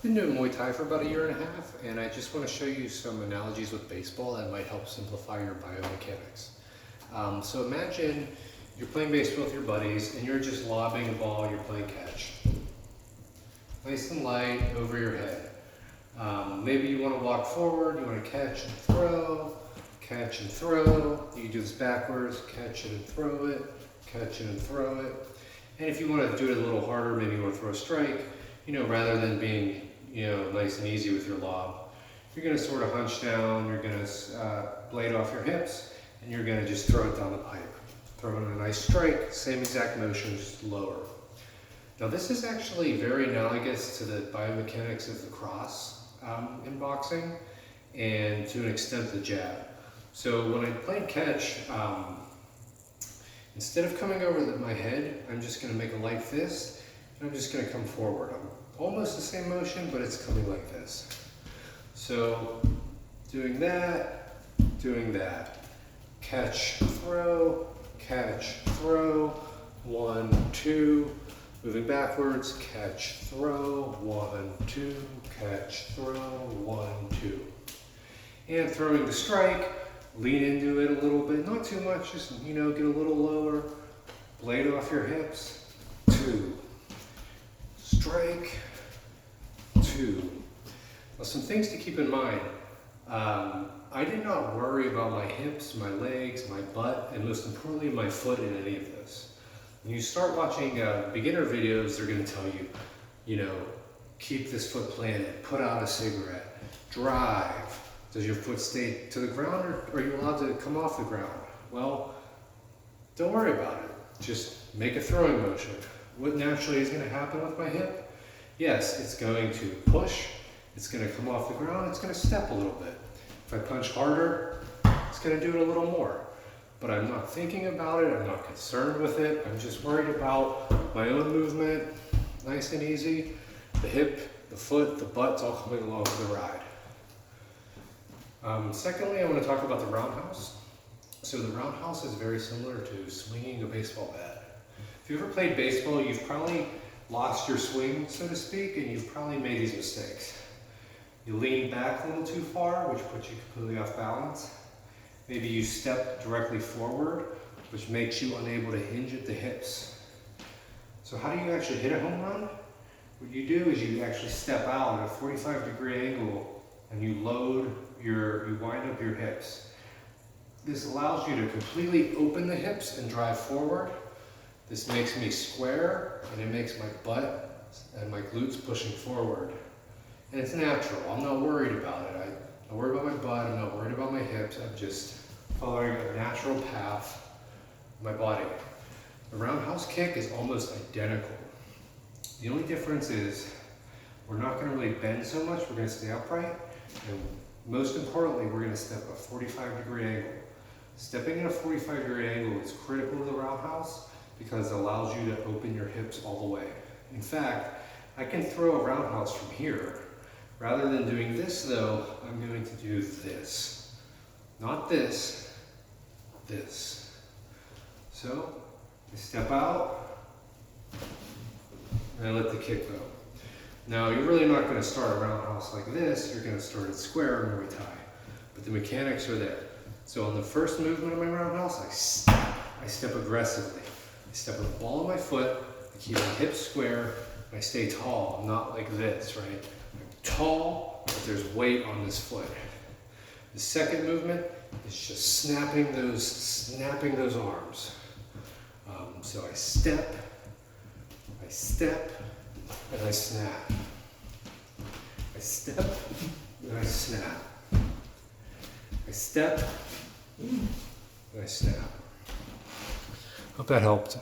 Been doing Muay Thai for about 1.5 years, and I just want to show you some analogies with baseball that might help simplify your biomechanics. So imagine you're playing baseball with your buddies and you're just lobbing a ball, you're playing catch. Nice and light over your head. Maybe you want to walk forward, you want to catch and throw, catch and throw. You can do this backwards, catch it and throw it, catch it and throw it. And if you want to do it a little harder, maybe you want to throw a strike, rather than being, nice and easy with your lob, you're going to sort of hunch down, you're going to blade off your hips, and you're going to just throw it down the pipe. Throw in a nice strike, same exact motion, just lower. Now this is actually very analogous to the biomechanics of the cross in boxing, and to an extent the jab. So when I play catch, instead of coming over my head, I'm just going to make a light fist, and I'm just going to come forward. I'm almost the same motion, but it's coming like this. So doing that, catch, throw, 1, 2, moving backwards, catch, throw, 1, 2, catch, throw, 1, 2. And throwing the strike, lean into it a little bit, not too much, just, get a little lower, blade off your hips, 2, strike, 2. Now some things to keep in mind. I did not worry about my hips, my legs, my butt, and most importantly, my foot in any of this. When you start watching beginner videos, they're going to tell you, keep this foot planted, put out a cigarette, drive. Does your foot stay to the ground, or are you allowed to come off the ground? Well, don't worry about it. Just make a throwing motion. What naturally is going to happen with my hip? Yes, it's going to push, it's going to come off the ground, it's going to step a little bit. If I punch harder, it's going to do it a little more. But I'm not thinking about it, I'm not concerned with it, I'm just worried about my own movement, nice and easy. The hip, the foot, the butt's all coming along for the ride. Secondly, I want to talk about the roundhouse. So the roundhouse is very similar to swinging a baseball bat. If you've ever played baseball, you've probably lost your swing, so to speak, and you've probably made these mistakes. You lean back a little too far, which puts you completely off balance. Maybe you step directly forward, which makes you unable to hinge at the hips. So how do you actually hit a home run? What you do is you actually step out at a 45-degree angle, and you wind up your hips. This allows you to completely open the hips and drive forward. This makes me square, and it makes my butt and my glutes pushing forward. And it's natural. I'm not worried about it. I'm not worried about my butt. I'm not worried about my hips. I'm just following a natural path of my body. The roundhouse kick is almost identical. The only difference is we're not going to really bend so much. We're going to stay upright. And most importantly, we're going to step a 45-degree angle. Stepping in a 45-degree angle is critical to the roundhouse because it allows you to open your hips all the way. In fact, I can throw a roundhouse from here. Rather than doing this though, I'm going to do this. Not this, this. So, I step out, and I let the kick go. Now, you're really not going to start a roundhouse like this, you're going to start it square in Muay Thai. But the mechanics are there. So on the first movement of my roundhouse, I step aggressively. I step with the ball of my foot, I keep my hips square, and I stay tall. I'm not like this, right? Tall, but there's weight on this foot. The second movement is just snapping those arms. So I step, and I snap. I step, and I snap. I step, and I snap. Hope that helped.